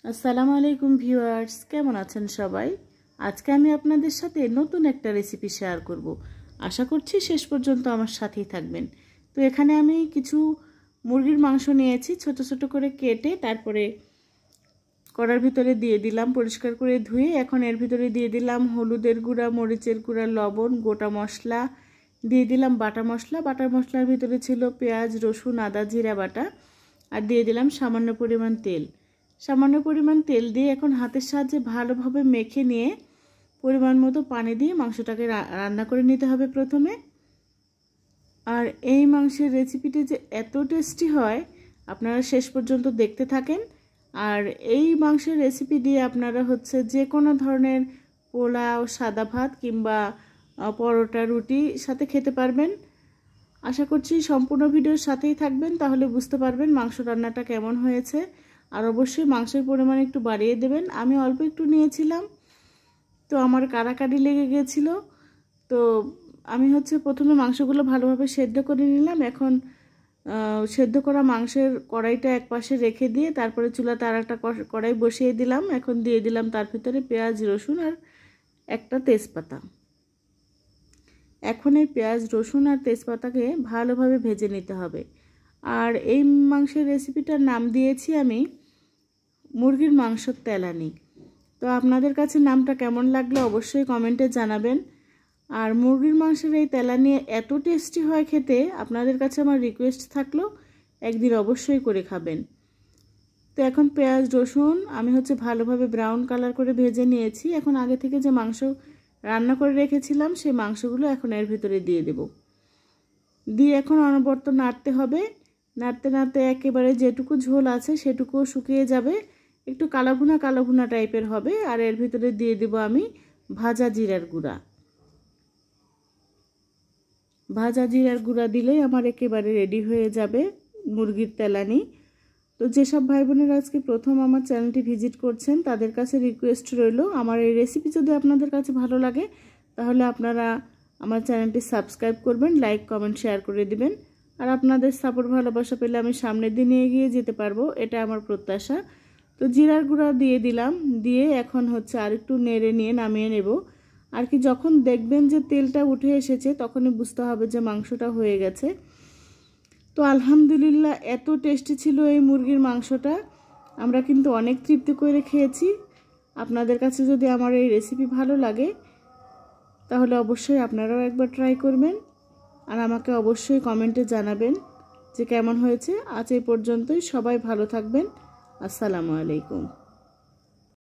আসসালামু আলাইকুম ভিউয়ার্স, কেমন আছেন সবাই? আজকে আমি আপনাদের সাথে নতুন একটা রেসিপি শেয়ার করব। আশা করছি শেষ পর্যন্ত আমার সাথেই থাকবেন। তো এখানে আমি কিছু মুরগির মাংস নিয়েছি, ছোট ছোট করে কেটে তারপরে কড়ার ভিতরে দিয়ে দিলাম পরিষ্কার করে ধুয়ে। এখন এর ভিতরে দিয়ে দিলাম হলুদের গুঁড়া, মরিচের গুঁড়া, লবণ, গোটা মশলা, দিয়ে দিলাম বাটা মশলা। বাটার মশলার ভিতরে ছিল পেঁয়াজ, রসুন, আদা, জিরা বাটা, আর দিয়ে দিলাম সামান্য পরিমাণ তেল। সামান্য পরিমাণ তেল দিয়ে এখন হাতের সাহায্যে ভালোভাবে মেখে নিয়ে পরিমাণ মতো পানি দিয়ে মাংসটাকে রান্না করে নিতে হবে প্রথমে। আর এই মাংসের রেসিপিটি যে এত টেস্টি হয়, আপনারা শেষ পর্যন্ত দেখতে থাকেন। আর এই মাংসের রেসিপি দিয়ে আপনারা যে কোনো ধরনের পোলাও, সাদা ভাত কিংবা পরোটা, রুটি সাথে খেতে পারবেন। আশা করছি সম্পূর্ণ ভিডিওর সাথেই থাকবেন, তাহলে বুঝতে পারবেন মাংস রান্নাটা কেমন হয়েছে। আর অবশ্যই মাংসের পরিমাণ একটু বাড়িয়ে দেবেন। আমি অল্প একটু নিয়েছিলাম, তো আমার কাড়াকাড়ি লেগে গিয়েছিল। তো আমি প্রথমে মাংসগুলো ভালোভাবে সেদ্ধ করে নিলাম। এখন সেদ্ধ করা মাংসের কড়াইটা এক পাশে রেখে দিয়ে তারপরে চুলাতে আর একটা কড়াই বসিয়ে দিলাম। এখন দিয়ে দিলাম তার ভিতরে পেঁয়াজ, রসুন আর একটা তেজপাতা। এখন এই পেঁয়াজ, রসুন আর তেজপাতাকে ভালোভাবে ভেজে নিতে হবে। আর এই মাংসের রেসিপিটার নাম দিয়েছি আমি মুরগির মাংসের তেলানি। তো আপনাদের কাছে নামটা কেমন লাগলো অবশ্যই কমেন্টে জানাবেন। আর মুরগির মাংসের এই তেলানি এত টেস্টি হয় খেতে, আপনাদের কাছে আমার রিকোয়েস্ট থাকলো একদিন অবশ্যই করে খাবেন। তো এখন পেঁয়াজ, রসুন আমি ভালোভাবে ব্রাউন কালার করে ভেজে নিয়েছি। এখন আগে থেকে যে মাংস রান্না করে রেখেছিলাম সেই মাংসগুলো এখন এর ভিতরে দিয়ে দেব। দিয়ে এখন অনবরত নাড়তে হবে। নাড়তে নাড়তে একেবারে যেটুকু ঝোল আছে সেটুকুও শুকিয়ে যাবে, একটু কালাভুনা কালাভুনা টাইপের হবে। আর এর ভিতরে দিয়ে দেব আমি ভাজা জিরার গুঁড়া। ভাজা জিরার গুঁড়া দিলেই আমার একেবারে রেডি হয়ে যাবে মুরগির তেলানি। তো যেসব ভাই বোনেরা আজকে প্রথম আমার চ্যানেলটি ভিজিট করছেন, তাদের কাছে রিকোয়েস্ট রইল, আমার এই রেসিপি যদি আপনাদের কাছে ভালো লাগে তাহলে আপনারা আমার চ্যানেলটি সাবস্ক্রাইব করবেন, লাইক, কমেন্ট, শেয়ার করে দিবেন। আর আপনাদের সাপোর্ট, ভালোবাসা পেলে আমি সামনের দিনে এগিয়ে যেতে পারবো, এটা আমার প্রত্যাশা। তো জিরার গুঁড়া দিয়ে দিলাম, দিয়ে এখন আর একটু নেড়ে নিয়ে নামিয়ে নেব। আর কি যখন দেখবেন যে তেলটা উঠে এসেছে তখনই বুঝতে হবে যে মাংসটা হয়ে গেছে। তো আলহামদুলিল্লাহ এত টেস্টি ছিল এই মুরগির মাংসটা, আমরা কিন্তু অনেক তৃপ্তি করে খেয়েছি। আপনাদের কাছে যদি আমার এই রেসিপি ভালো লাগে তাহলে অবশ্যই আপনারাও একবার ট্রাই করবেন। আর আমাকে অবশ্যই কমেন্টে জানাবেন যে কেমন হয়েছে। আজ এই পর্যন্তই, সবাই ভালো থাকবেন। আসসালামু আলাইকুম।